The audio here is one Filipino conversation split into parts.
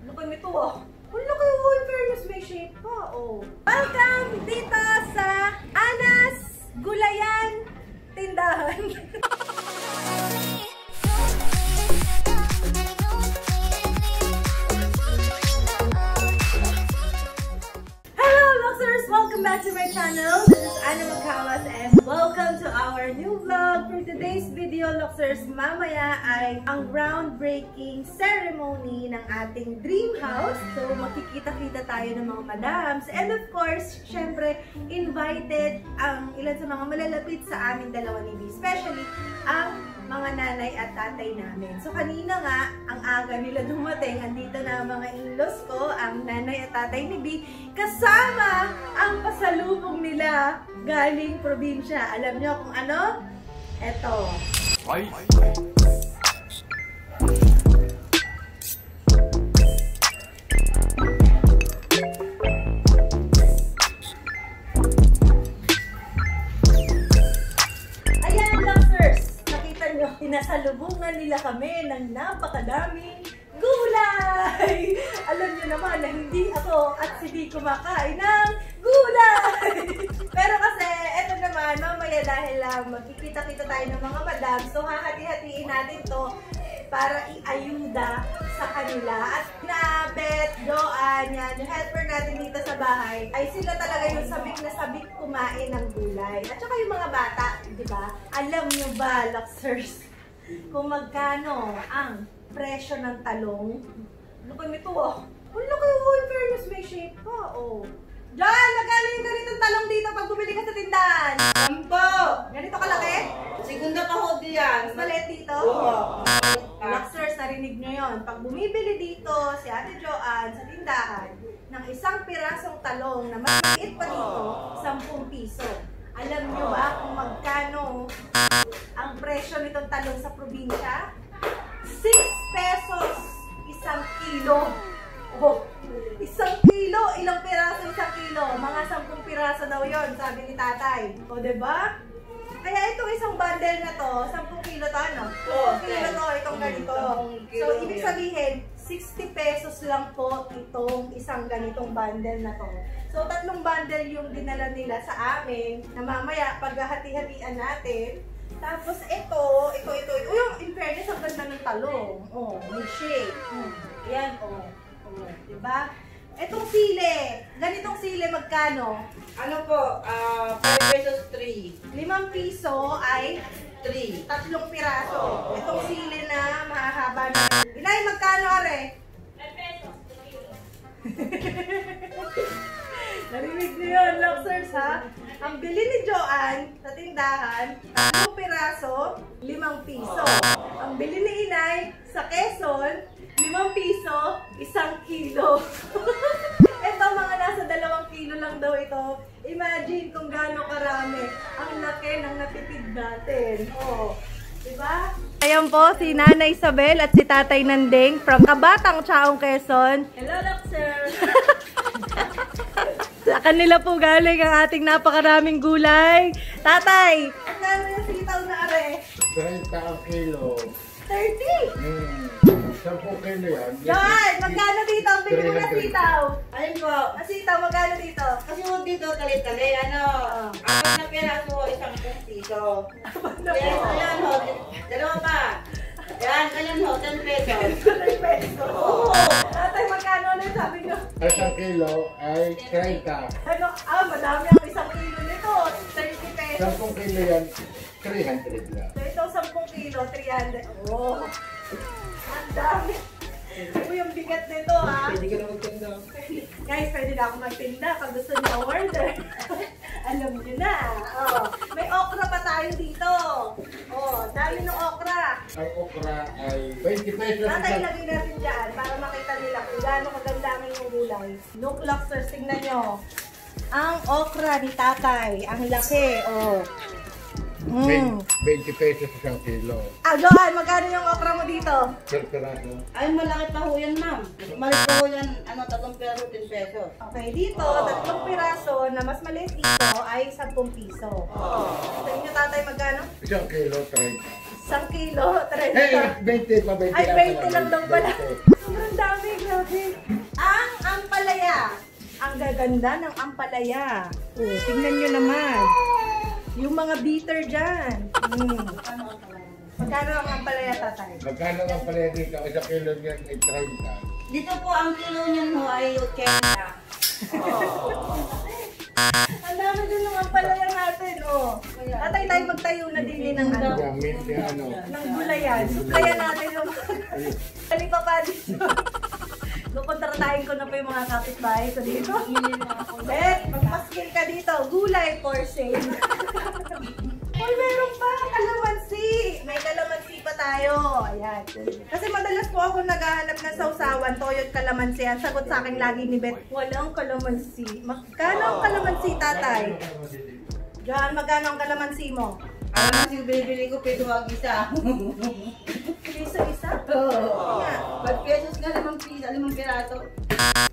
Laki nito ah. Ang laki oh, in fairness may shape pa oh. Welcome dito sa Anas Gulayan Tindahan. Welcome back to my channel. This is Anna Magkawas and welcome to our new vlog. For today's video, Luxers, mamaya ay ang groundbreaking ceremony ng ating dream house. So, makikita-kita tayo ng mga madams. And of course, syempre, invited ang ilan sa mga malalapit sa amin dalawa ni B. Especially, ang mga nanay at tatay namin. So, kanina nga, ang aga nila dumating. Andito na ang mga in-laws ko, ang nanay at tatay ni B. Kasama ang pasalubong nila galing probinsya. Alam nyo kung ano? Eto. Ayan, Luxers. Nakita nyo, pinasalubungan nila kami ng napakadaming gulay! Alam niyo naman na hindi ako at si Di kumakain ng gulay! Pero kasi, eto naman, mamaya dahil magkikita-kita tayo ng mga madam, so hahati-hatiin natin to para i-ayuda sa kanila. At na Beth, Joanne, yan, yung helper natin dito sa bahay, ay sila talaga yung sabik na sabik kumain ng gulay. At saka yung mga bata, di ba? Alam niyo ba, Luxers, kung magkano ang presyo ng talong? Laki nito ah. Ang laki oh, in fairness may shape pa oh. Diyan, magkano yung ganitong talong dito pag bumili ka sa tindahan? Sampo! Ganito kalaki? Segunda pa ho diyan. Mas maliit dito? Oo. Luxers, narinig nyo yun. Pag bumibili dito si Ate Joanne sa tindahan ng isang pirasong talong na maliit pa dito, 10 piso. Alam nyo ba kung magkano ang presyo nitong talong sa probinsya? 6 pesos, 1 kilo. Oh, 1 kilo, ilang piraso 1 kilo? Mga 10 piraso daw yon, sabi ni tatay. O, diba? Kaya itong isang bundle na to, 10 kilo to, ano? 10 kilo to, itong ganito. So, ibig sabihin, 60 pesos lang po itong isang ganitong bundle na to. So, 3 bundle yung dinala nila sa amin, na mamaya, paghahati-hatian natin. Tapos ito. Yung in fairness, ang ganda ng talong. Oh, may shape. Yan, oh. Diba? Itong sili. Ganitong sili, magkano? Ano po? 5 pesos 3. 5 piso ay 3. 3 piraso. Itong sili na mahahaba na. Inay, magkano, are? 5 pesos. Narinig niyo yun, Luxers, ha? Ang bili ni Joanne sa tindahan, 3 piraso, 5 piso. Ang bili ni Inay sa Quezon, 5 piso, 1 kilo. Ito, mga nasa 2 kilo lang daw ito. Imagine kung gaano karami ang laki ng natipid natin. Oh, diba? Ayan po, si Nanay Isabel at si Tatay Nandeng from Kabatang Chaong, Quezon. Hello, Luxers! Sa kanila po galing ang ating napakaraming gulay. Tatay, ang gano'n yung sitaw na are? 30 ang kilo. 30? 10 kilo yan. Joanne, magkano dito? Ang bili mo na sitaw. Ayun po. Ang sitaw, magkano dito? Kasi ho dito, tali-tali, ano, 4 na piraso, 10 piso. Yes, ayan ho, 2 pa. Ayan ho, 10 pesos. 10 pesos. Oo. Tatay, magkano na sabi nyo? 1 kilo ay 30. Ano? Madami ang 1 kilo nito. 30 pesos. 10 kilo yan, 300 lang. So, ito 10 kilo, 300. Oh. Ang dami. Uy, ang bigat nito, ha? Pwede ka na magtanda. Guys, pwede na ako magtinda pag gusto niyo order. Alam niyo na. Oh, may okra pa tayo dito. Oh, dami ng okra. Ang okra ay 20 pesos. Tatay, lagay natin dyan para makita nila kung gaano kaganda yung gulay. Look, Luxers, tingnan nyo. Ang okra ni tatay. Ang laki, oh. 20 pesos 1 kilo. Johan, magkano yung okra mo dito? Peraso. Ay, malaki pa ho yan, ma'am. Maliit pa ho yan, 3 peraso, 10 pesos. Okay, dito, 3 piraso na mas maliit dito ay 10 piso. Sa inyo, tatay, magkano? 1 kilo, 30. 1 kilo, 30. Eh, 20 pa, 20 Ay, lang 20 lang daw pala. 20. Sobrang dami, grabe. ganda-ganda ng ampalaya. Oh, tingnan nyo naman. Yung mga bitter dyan. Magkano ang ampalaya, tatay? Magkano ang pala dito? Isang kilo niyan ay 30. Dito po ang kilo niyan ho ay 80. Ang dami din ng ampalaya natin, oh. Tatay tayo magtayo na din ng ano. Gamit niya ano. Ng gulayan. Suplayan natin yung kali pa pa dito. Kukontratahin ko na pa yung mga kapitbahay ko dito. Bet, magpaskil ka dito. Gulay for sale. Uy, meron pa. Kalamansi. May kalamansi pa tayo. Ayan. Kasi madalas po ako naghahanap ng sausawan. Toyo't kalamansi. Ang sagot sa akin lagi ni Beth, walang kalamansi. Magkano ang kalamansi, tatay? Diyan, magkano ang kalamansi mo? Ang kasi binibili ko, pwede wag isa. Piso isa? Oo. Yeah. 5 pesos nga naman pisa, 5 piraso.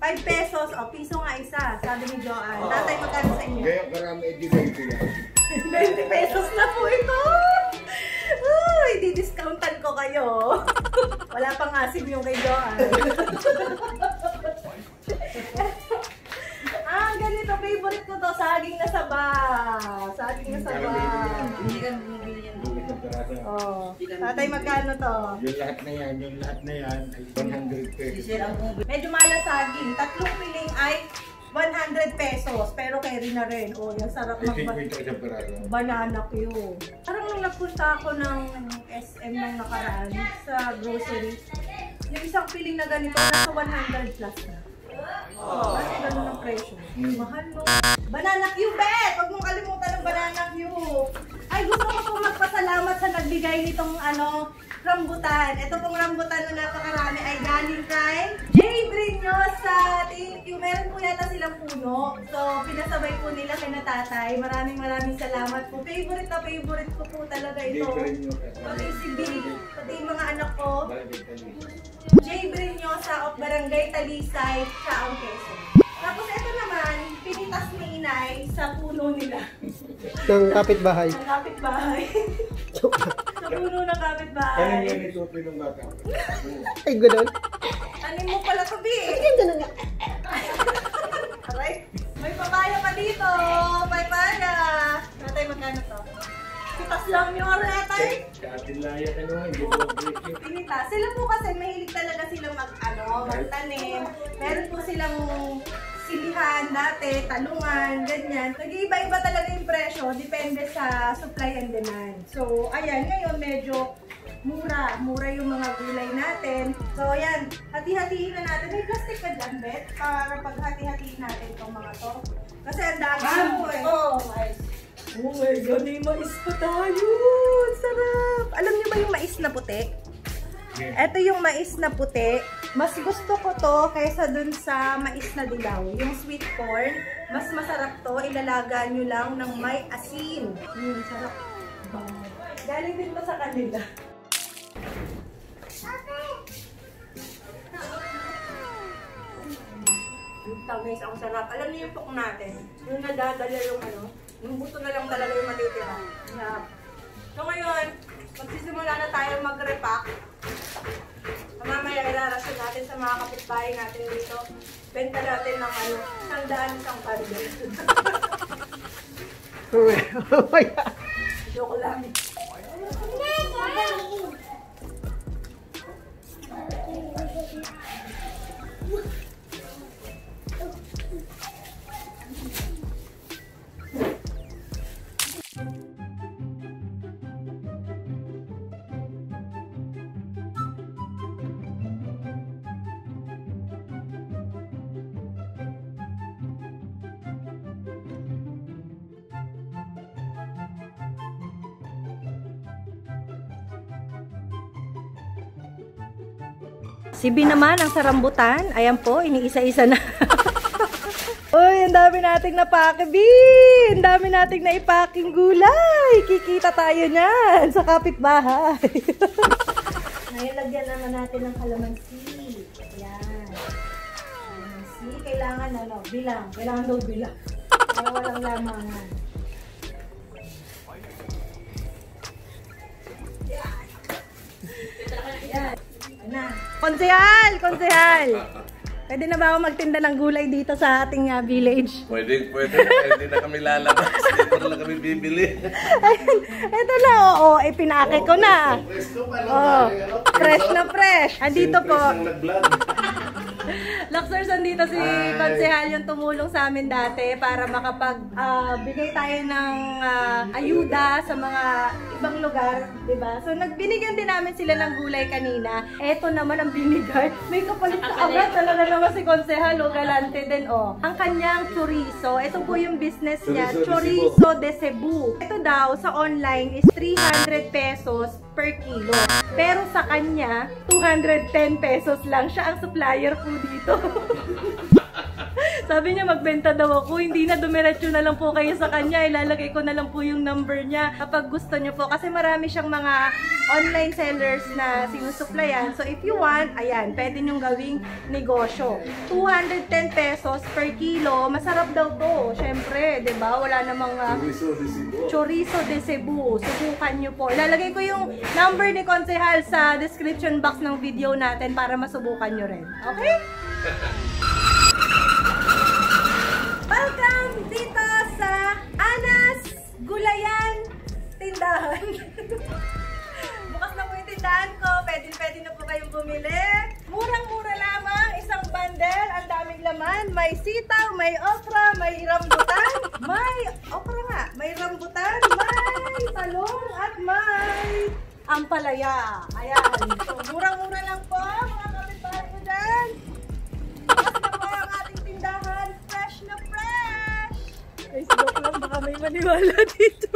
5 pesos. O, piso nga isa. Sabi ni Joanne. Tatay, magkano sa inyo? Kaya karami ay 20 lang. 20 pesos na po ito. Uy, di-discountan ko kayo. Wala pang asim yung kay Joanne. Ganito. Favorite ko to. Saging na saba. Saging na saba. Hindi ka bumibili yan. Oh. Tatay, magkano to? Yung lahat na yan ay 100 pesos. Sisir ang bumibili. Medyo malasaging. Tatlong piling ay 100 pesos. Pero carry na rin. Oh, yung sarap ng 50 sa peraso. banana Q. Parang nung nagpunta ako ng SM nung nakaraan sa grocery, yung isang piling na ganito nasa 100 plus na. Kasi ganun ang presyo. Mahal no? Banana Q, Bet! Huwag mong kalimutan ng banana Q. Ay, gusto ko po magpasalamat sa nagbigay nitong rambutan. Ito pong rambutan na napakarami ay galing kay Jay Brinyosa. Thank you. Meron po yata silang puno. So, pinasabay po nila kay na tatay. Maraming salamat po. Favorite na favorite ko po talaga ito. Pati si Big, pati yung mga anak ko. Jay Brinyosa of Barangay Talisay, Chaong Quezon. Tapos ito naman, pinitas ni inay sa puno nila. Ng kapitbahay. Ng kapitbahay. Sa puno ng Ano kapitbahay. yan ito pinong bata? Ay, gano'n. Anin mo pala to, Bi? Ay, gano'n nga. Aray, may papaya pa dito. Papaya. Natay, magkano to? Pitas lang yung aretay. Sa atin lang yan ano, hindi ko presyo. Pinitas. Sila po kasi mahilig talaga silang magtanim. Meron po silang silihan dati, talungan, ganyan. Nag-iiba-iba talaga yung presyo. Depende sa supply and demand. So, ayan, ngayon medyo mura. Mura yung mga gulay natin. So, ayan, hati-hatiin na natin. May plastic ka dyan, Bet? Para pag hati-hatiin natin itong mga to. Kasi ang dami po eh. Oh, guys. Oh my God, may mais pa tayo. Sarap. Alam niyo ba yung mais na puti? Ito yung mais na puti. Mas gusto ko to kaysa dun sa mais na dilaw. Yung sweet corn, mas masarap to. Ilalaga nyo lang ng may asin. Sarap. Galing din to sa kanila. Guys, ang sarap. Alam niyo yung pok natin. Yung nadadala yung yung buto na lang talaga yung matitira. Sarap. So ngayon, magsisimula na tayo mag-repack. Mamaya ilarasyon natin sa mga kapitbahay natin dito. Benta natin ng 100 isang bundle. Oh my God. Joke lang. Si B naman, ang sarambutan. Ayan po, iniisa-isa na. Uy, ang dami nating napake, B! Ang dami nating naipaking gulay. Kikita tayo niyan sa kapitbahay. Ngayon, lagyan naman natin ng kalamansi. Ayan. Kalamansi. Kailangan, bilang. Kailangan daw bilang. Para walang lamangan. Ayan. Na. Konsehal! Konsehal! Pwede na ba ako magtinda ng gulay dito sa ating village? Pwede. Hindi na kami lalabas. Dito na lang kami bibili. Ito na, oo. Pinake ko na. Oh, fresh na fresh. Andito po. Luxers, andito si Konsehal yung tumulong sa amin dati para makapagbigay tayo ng ayuda sa mga ibang lugar, diba? So, nagbinigyan din namin sila ng gulay kanina. Eto naman ang binigay. May kapalit sa agad talaga naman si Konsehal, o galante din, oh. Ang kanyang chorizo. Ito po yung business niya, Chorizo de Cebu. Ito daw, sa online is 300 pesos per kilo. Pero sa kanya, 210 pesos lang. Siya ang supplier po dito. Sabi niya magbenta daw ako, hindi na, dumiretso na lang po kayo sa kanya, ilalagay ko na lang po yung number niya kapag gusto niyo po, kasi marami siyang mga online sellers na sinusuplayan. So if you want, ayan, pwede niyong gawing negosyo. 210 pesos per kilo, masarap daw to, syempre, diba? Wala namang Chorizo de Cebu. Subukan niyo po. Ilalagay ko yung number ni Konsehal sa description box ng video natin para masubukan niyo rin. Okay? Welcome dito sa Anas Gulayan Tindahan. Bukas na po yung tindahan ko. Pwede na po kayong bumili. Murang-mura lamang. Isang bundle. Ang daming laman. May sitaw, may okra, may rambutan. May okra nga. May rambutan, may talong, at may ampalaya. Ayan. So, murang-mura lang po. Mga kapitbahay ko dyan. Bukas na po ang ating tindahan. Fresh na fresh! Ay, joke lang. Baka may maniwala dito.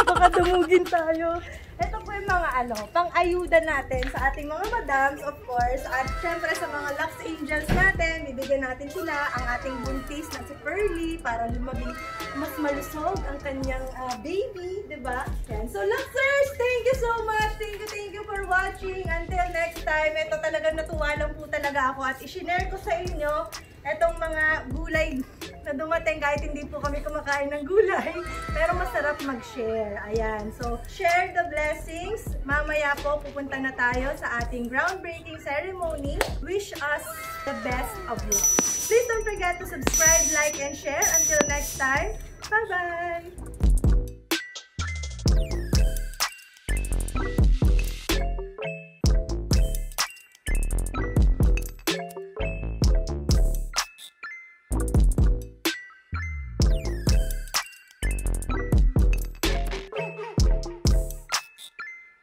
Baka dumugin tayo. Ito po yung mga pang-ayuda natin sa ating mga madams, of course. At syempre sa mga Lux Angels natin, bibigyan natin sila ang ating buntis na si Pearly para maging mas malusog ang kanyang baby, diba? Yan. So Luxers, thank you so much! Thank you for watching. Until next time, ito talagang natuwa lang po talaga ako at i-share ko sa inyo etong mga gulay na dumating kahit hindi po kami kumakain ng gulay, pero masarap mag-share. Ayan. So, share the blessings. Mamaya po, pupunta na tayo sa ating groundbreaking ceremony. Wish us the best of luck. Please don't forget to subscribe, like, and share. Until next time, bye-bye!